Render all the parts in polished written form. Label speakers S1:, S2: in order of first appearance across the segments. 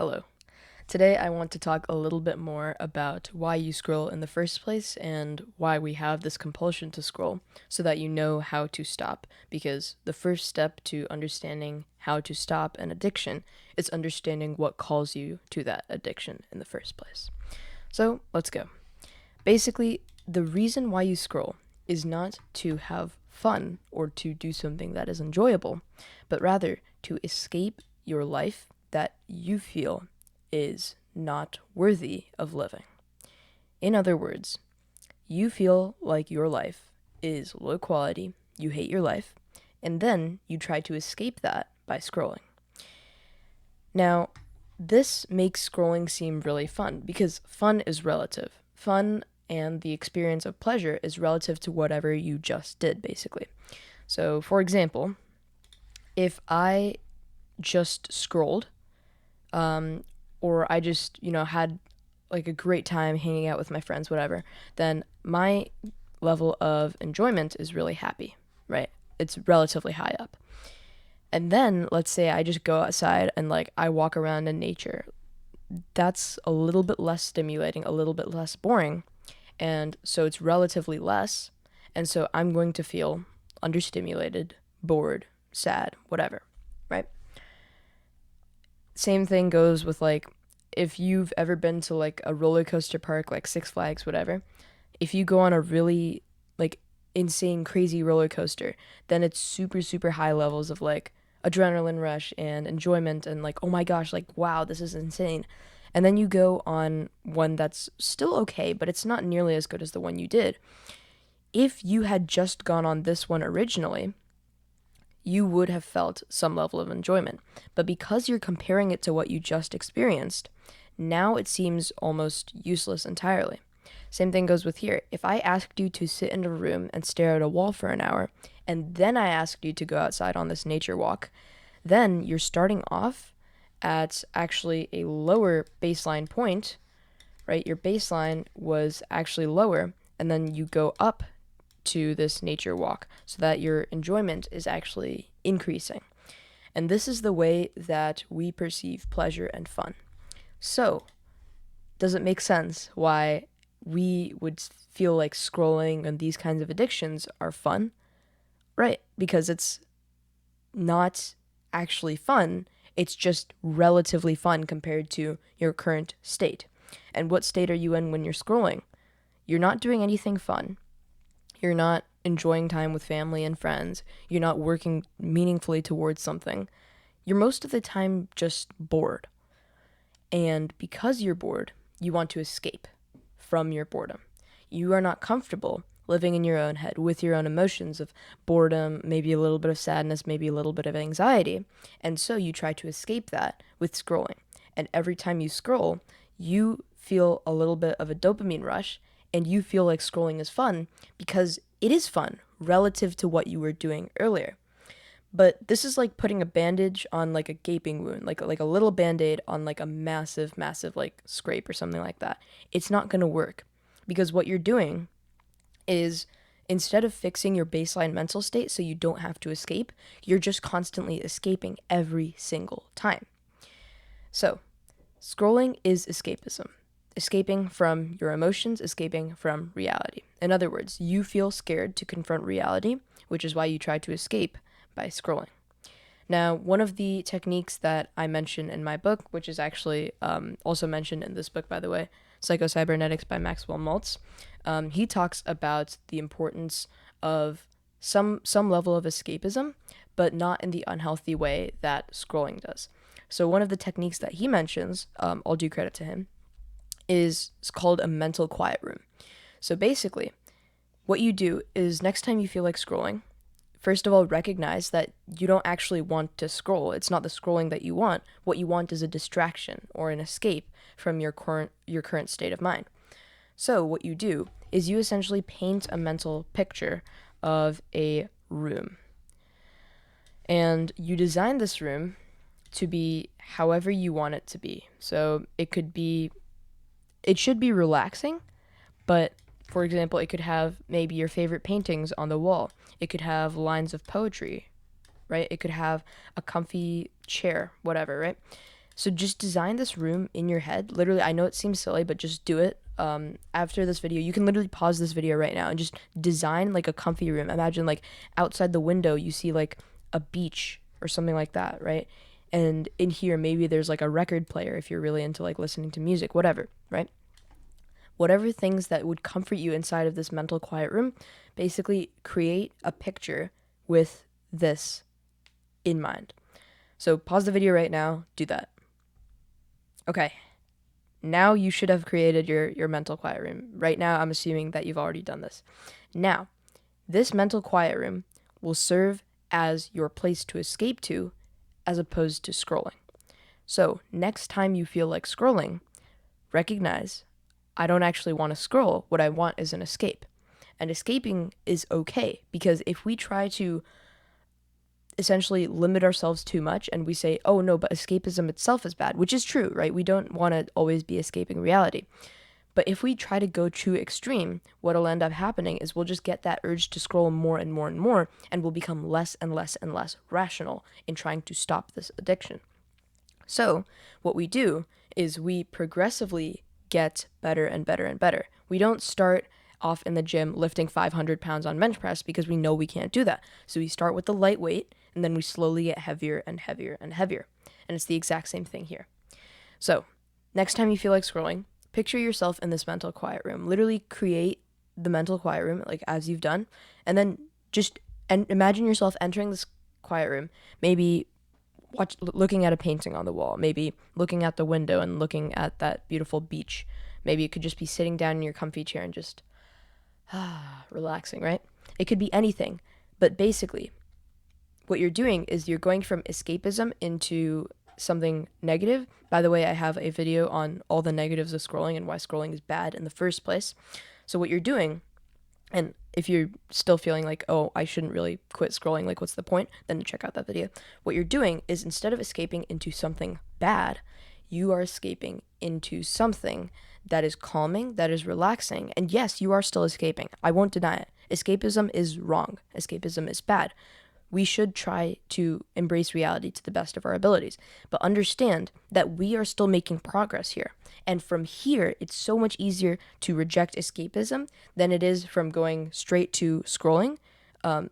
S1: Hello. Today I want to talk a little bit more about why you scroll in the first place and why we have this compulsion to scroll so that you know how to stop. Because the first step to understanding how to stop an addiction is understanding what calls you to that addiction in the first place. So let's go. Basically, the reason why you scroll is not to have fun or to do something that is enjoyable, but rather to escape your life that you feel is not worthy of living. In other words, you feel like your life is low quality, you hate your life, and then you try to escape that by scrolling. Now, this makes scrolling seem really fun because fun is relative. Fun and the experience of pleasure is relative to whatever you just did, basically. So, for example, if I just scrolled, or I just, had like a great time hanging out with my friends, whatever, then my level of enjoyment is really happy, right? It's relatively high up. And then let's say I just go outside and like I walk around in nature. That's a little bit less stimulating, a little bit less boring. And so it's relatively less. And so I'm going to feel understimulated, bored, sad, whatever, right? Same thing goes with like if you've ever been to like a roller coaster park, like Six Flags, whatever. If you go on a really like insane, crazy roller coaster, then it's super, super high levels of like adrenaline rush and enjoyment and like, oh my gosh, like, wow, this is insane. And then you go on one that's still okay, but it's not nearly as good as the one you did. If you had just gone on this one originally, you would have felt some level of enjoyment. But because you're comparing it to what you just experienced, now it seems almost useless entirely. Same thing goes with here. If I asked you to sit in a room and stare at a wall for an hour, and then I asked you to go outside on this nature walk, then you're starting off at actually a lower baseline point, right? Your baseline was actually lower, and then you go up to this nature walk so that your enjoyment is actually increasing. And this is the way that we perceive pleasure and fun. So, does it make sense why we would feel like scrolling and these kinds of addictions are fun? Right, because it's not actually fun, it's just relatively fun compared to your current state. And what state are you in when you're scrolling? You're not doing anything fun. You're not enjoying time with family and friends. You're not working meaningfully towards something. You're most of the time just bored. And because you're bored, you want to escape from your boredom. You are not comfortable living in your own head with your own emotions of boredom, maybe a little bit of sadness, maybe a little bit of anxiety. And so you try to escape that with scrolling. And every time you scroll, you feel a little bit of a dopamine rush and you feel like scrolling is fun because it is fun relative to what you were doing earlier. But this is like putting a bandage on like a gaping wound, like a little band-aid on like a massive, massive like scrape or something like that. It's not gonna work because what you're doing is instead of fixing your baseline mental state so you don't have to escape, you're just constantly escaping every single time. So, scrolling is escapism. Escaping from your emotions, escaping from reality. In other words, you feel scared to confront reality, which is why you try to escape by scrolling. Now, one of the techniques that I mention in my book, which is actually also mentioned in this book, by the way, Psycho-Cybernetics by Maxwell Maltz, he talks about the importance of some level of escapism, but not in the unhealthy way that scrolling does. So one of the techniques that he mentions, I'll do credit to him, is called a mental quiet room. So basically, what you do is next time you feel like scrolling, first of all, recognize that you don't actually want to scroll. It's not the scrolling that you want. What you want is a distraction or an escape from your current state of mind. So what you do is you essentially paint a mental picture of a room. And you design this room to be however you want it to be. So it should be relaxing, but for example, it could have maybe your favorite paintings on the wall. It could have lines of poetry, right? It could have a comfy chair, whatever, right? So just design this room in your head. Literally, I know it seems silly, but just do it. After this video, you can literally pause this video right now and just design like a comfy room. Imagine like outside the window, you see like a beach or something like that, right? And in here, maybe there's like a record player if you're really into like listening to music, whatever, right? Whatever things that would comfort you inside of this mental quiet room, basically create a picture with this in mind. So pause the video right now, do that. Okay, now you should have created your mental quiet room. Right now, I'm assuming that you've already done this. Now, this mental quiet room will serve as your place to escape to as opposed to scrolling. So next time you feel like scrolling, recognize, I don't actually want to scroll. What I want is an escape. And escaping is okay, because if we try to essentially limit ourselves too much and we say, oh no, but escapism itself is bad, which is true, right? We don't want to always be escaping reality. But if we try to go too extreme, what'll end up happening is we'll just get that urge to scroll more and more and more, and we'll become less and less and less rational in trying to stop this addiction. So what we do is we progressively get better and better and better. We don't start off in the gym lifting 500 pounds on bench press because we know we can't do that. So we start with the lightweight, and then we slowly get heavier and heavier and heavier. And it's the exact same thing here. So next time you feel like scrolling, picture yourself in this mental quiet room. Literally create the mental quiet room like as you've done, and then just imagine yourself entering this quiet room, maybe looking at a painting on the wall, maybe looking at the window and looking at that beautiful beach. Maybe it could just be sitting down in your comfy chair and just relaxing, right? It could be anything, but basically what you're doing is you're going from escapism into something negative. By the way, I have a video on all the negatives of scrolling and why scrolling is bad in the first place. So what you're doing, and if you're still feeling like, oh, I shouldn't really quit scrolling, like what's the point, then check out that video. What you're doing is instead of escaping into something bad, you are escaping into something that is calming, that is relaxing. And yes, you are still escaping. I won't deny it. Escapism is wrong. Escapism is bad. We should try to embrace reality to the best of our abilities, but understand that we are still making progress here. And from here, it's so much easier to reject escapism than it is from going straight to scrolling,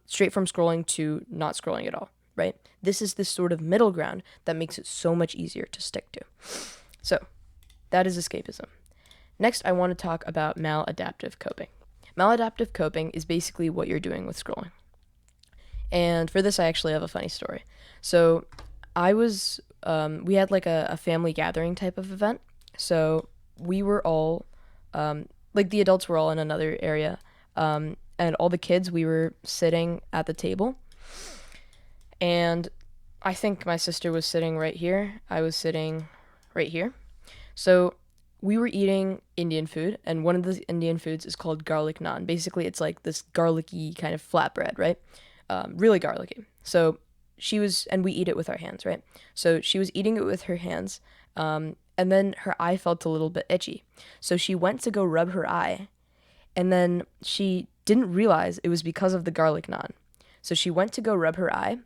S1: straight from scrolling to not scrolling at all, right? This is this sort of middle ground that makes it so much easier to stick to. So that is escapism. Next, I want to talk about maladaptive coping. Maladaptive coping is basically what you're doing with scrolling. And for this, I actually have a funny story. So we had like a family gathering type of event. So we were all, like the adults were all in another area. And all the kids, we were sitting at the table. And I think my sister was sitting right here. I was sitting right here. So we were eating Indian food, and one of the Indian foods is called garlic naan. Basically, it's like this garlicky kind of flatbread, right? Really garlicky. So and we eat it with our hands, right? So she was eating it with her hands, and then her eye felt a little bit itchy. So she went to go rub her eye, and then she didn't realize it was because of the garlic naan. So she went to go rub her eye,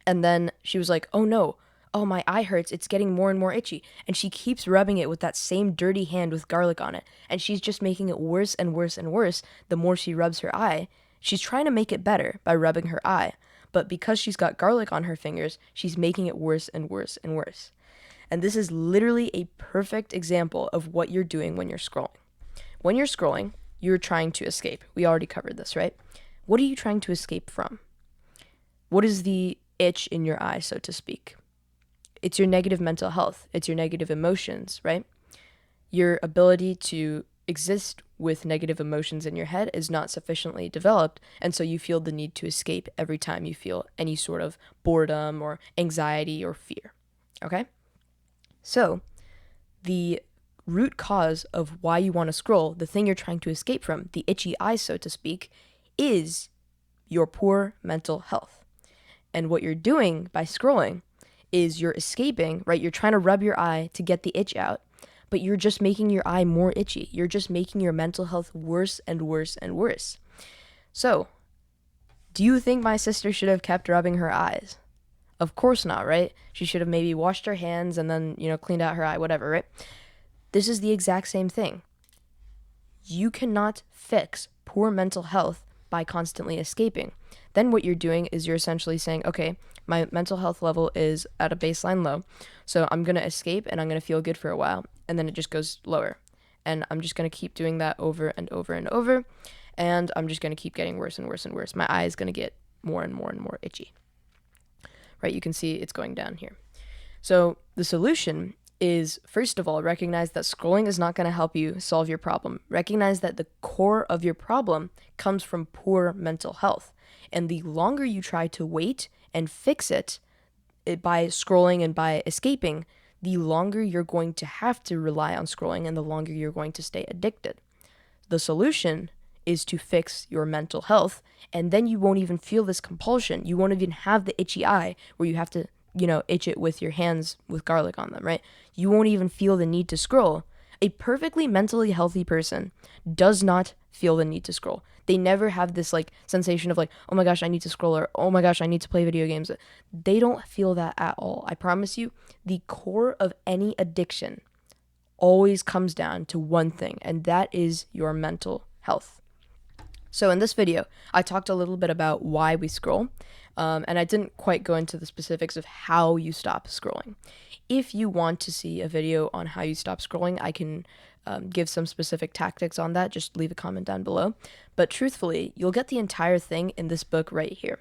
S1: and then she was like, oh no, oh my eye hurts, it's getting more and more itchy. And she keeps rubbing it with that same dirty hand with garlic on it. And she's just making it worse and worse and worse the more she rubs her eye. She's trying to make it better by rubbing her eye, but because she's got garlic on her fingers, she's making it worse and worse and worse. And this is literally a perfect example of what you're doing when you're scrolling. When you're scrolling, you're trying to escape. We already covered this, right? What are you trying to escape from? What is the itch in your eye, so to speak? It's your negative mental health. It's your negative emotions, right? Your ability to exist with negative emotions in your head is not sufficiently developed, and so you feel the need to escape every time you feel any sort of boredom or anxiety or fear. Okay? So, the root cause of why you want to scroll, the thing you're trying to escape from, the itchy eye, so to speak, is your poor mental health. And what you're doing by scrolling is you're escaping, right? You're trying to rub your eye to get the itch out, but you're just making your eye more itchy. You're just making your mental health worse and worse and worse. So, do you think my sister should have kept rubbing her eyes? Of course not, right? She should have maybe washed her hands and then, cleaned out her eye, whatever, right? This is the exact same thing. You cannot fix poor mental health by constantly escaping. Then what you're doing is you're essentially saying, okay, my mental health level is at a baseline low, so I'm going to escape and I'm going to feel good for a while, and then it just goes lower. And I'm just going to keep doing that over and over and over, and I'm just going to keep getting worse and worse and worse. My eye is going to get more and more and more itchy. Right? You can see it's going down here. So the solution is, first of all, recognize that scrolling is not going to help you solve your problem. Recognize that the core of your problem comes from poor mental health. And the longer you try to wait and fix it by scrolling and by escaping, the longer you're going to have to rely on scrolling and the longer you're going to stay addicted. The solution is to fix your mental health, and then you won't even feel this compulsion. You won't even have the itchy eye where you have to itch it with your hands with garlic on them, right? You won't even feel the need to scroll. A perfectly mentally healthy person does not feel the need to scroll. They never have this sensation of oh my gosh, I need to scroll, or oh my gosh, I need to play video games. They don't feel that at all. I promise you, the core of any addiction always comes down to one thing, and that is your mental health. So in this video, I talked a little bit about why we scroll, and I didn't quite go into the specifics of how you stop scrolling. If you want to see a video on how you stop scrolling, I can give some specific tactics on that. Just leave a comment down below. But truthfully, you'll get the entire thing in this book right here.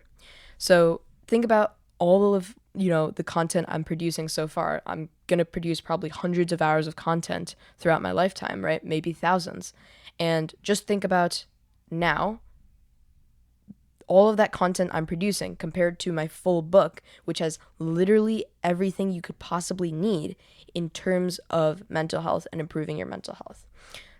S1: So think about all of the content I'm producing so far. I'm going to produce probably hundreds of hours of content throughout my lifetime, right? Maybe thousands. And just think about now all of that content I'm producing compared to my full book, which has literally everything you could possibly need in terms of mental health and improving your mental health.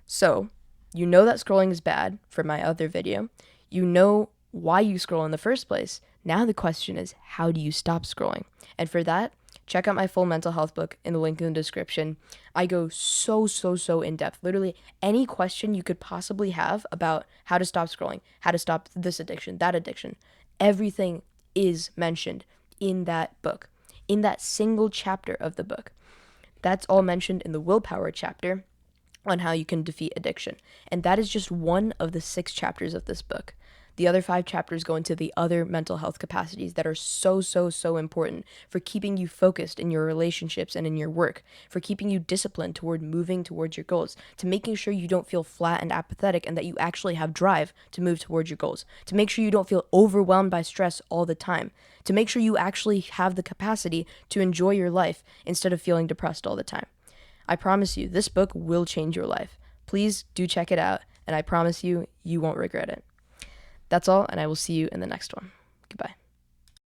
S1: So you know that scrolling is bad for my other video. You know why you scroll in the first place. Now the question is, how do you stop scrolling? And for that, check out my full mental health book in the link in the description. I go so in depth. Literally any question you could possibly have about how to stop scrolling, how to stop this addiction, that addiction, everything is mentioned in that book, in that single chapter of the book. That's all mentioned in the willpower chapter on how you can defeat addiction. And that is just one of the 6 chapters of this book. The other 5 chapters go into the other mental health capacities that are so important for keeping you focused in your relationships and in your work, for keeping you disciplined toward moving towards your goals, to making sure you don't feel flat and apathetic and that you actually have drive to move towards your goals, to make sure you don't feel overwhelmed by stress all the time, to make sure you actually have the capacity to enjoy your life instead of feeling depressed all the time. I promise you, this book will change your life. Please do check it out, and I promise you, you won't regret it. That's all, and I will see you in the next one.